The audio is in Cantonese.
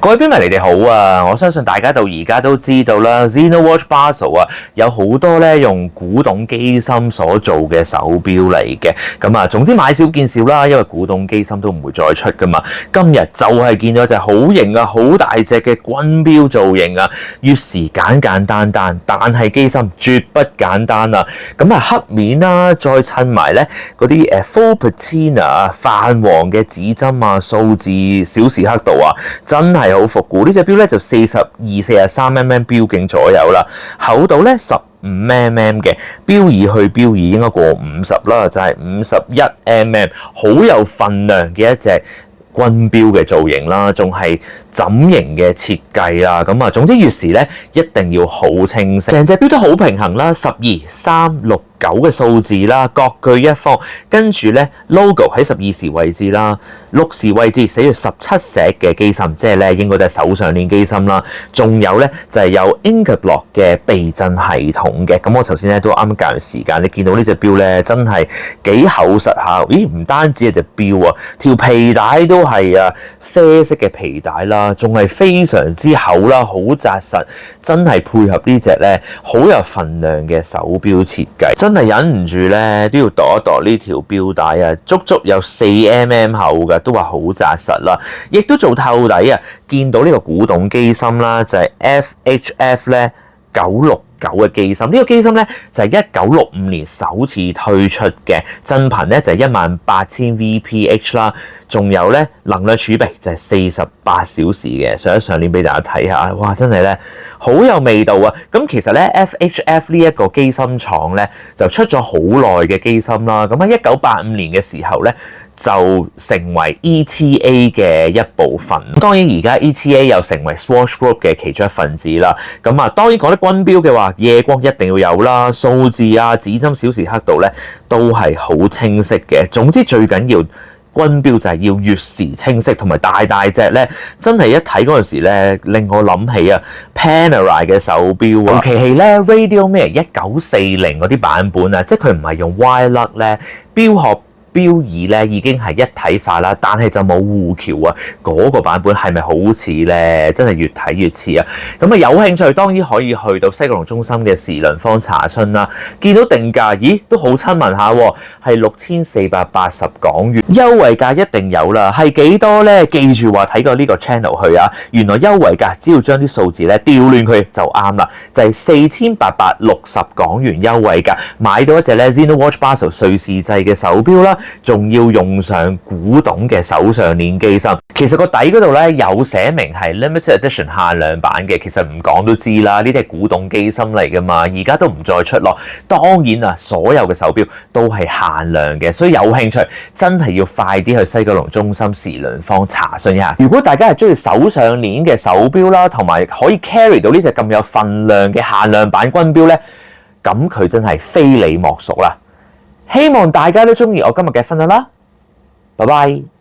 各位標迷，你哋好啊！我相信大家到而家都知道啦，Xenowatch Basel 啊，有好多咧用古董機芯所做嘅手錶嚟嘅。咁啊，總之買少見少啦，因為古董機芯都唔會再出噶嘛。今日就係見到隻好型啊、好大隻嘅軍錶造型啊，越時簡簡單單，但係機芯絕不簡單啊！咁啊，黑面啦，再襯埋咧嗰啲full patina 啊、泛黃嘅指針啊、數字小時刻度啊，真係好復古。呢隻錶咧就42-43mm 錶徑左右啦，厚度咧15mm 嘅，錶耳去錶耳應該過50啦，就係51mm，好有分量嘅一隻軍錶嘅造型啦，仲係枕型嘅設計啦，咁啊，總之月時咧一定要好清晰，成隻錶都好平衡啦，12、3、6、9嘅數字啦，各據一方，跟住咧 logo 喺12時位置啦，6時位置寫住17石嘅機芯，即係咧應該都係手上鏈機芯啦，仲有咧就係有 Incabloc 嘅避震系統嘅，咁我頭先咧都啱啱計完時間，你見到呢隻錶咧真係幾厚實下，咦唔單止係隻錶啊，條皮帶都係啊啡色嘅皮帶啦。仲係非常之厚啦，好紮實，真係配合呢隻咧好有份量嘅手錶設計，真係忍唔住咧都要度一度呢條錶帶啊，足足有4mm 厚嘅，都話好紮實啦，亦都做透底啊，見到呢個古董機芯啦，就係 FHF 咧969嘅機芯，呢個機芯咧就係1965年首次推出嘅，震頻咧就係18000 VPH 啦，仲有咧能量儲備就係48小時嘅，上鏈俾大家睇下，哇真係咧好有味道啊！咁其實咧 FHF 呢一個機芯廠咧就出咗好耐嘅機芯啦，咁喺1985年嘅時候咧就成為 ETA 嘅一部分。當然而家 ETA 又成為 Swatch Group 嘅其中一份子啦。咁啊，當然講得軍錶嘅話，夜光一定要有啦，數字啊、指針、小時刻度咧都係好清晰嘅。總之最緊要軍錶就係要月時清晰，同埋大隻咧，真係一睇嗰陣時咧，令我諗起啊 Panerai 嘅手錶啊，尤其係咧 Radiomeyer 1940嗰啲版本啊，即係佢唔係用 Y 粒咧錶殼。錶耳咧已經係一體化啦，但係就冇護橋啊！嗰個版本係咪好似咧？真係越睇越似啊！咁啊，有興趣當然可以去到西九龍中心嘅時輪坊查詢啦。見到定價，咦都好親民下喎，係6480港元，優惠價一定有啦。係幾多咧？記住話睇過呢個 channel 去啊！原來優惠價只要將啲數字咧調亂佢就啱啦，就係4860港元優惠價，買到一隻咧 Xenowatch Basel 瑞士製嘅手錶啦。仲要用上古董嘅手上鏈機芯，其實個底嗰度咧有寫明係 limited edition 限量版嘅，其實唔講都知啦，呢啲係古董機芯嚟噶嘛，而家都唔再出咯。當然啊，所有嘅手錶都係限量嘅，所以有興趣真係要快啲去西九龍中心時輪坊查詢一下。如果大家係中意手上鏈嘅手錶啦，同埋可以 carry 到呢隻咁有份量嘅限量版軍錶咧，咁佢真係非你莫屬啦。希望大家都中意我今日嘅分享啦，拜拜。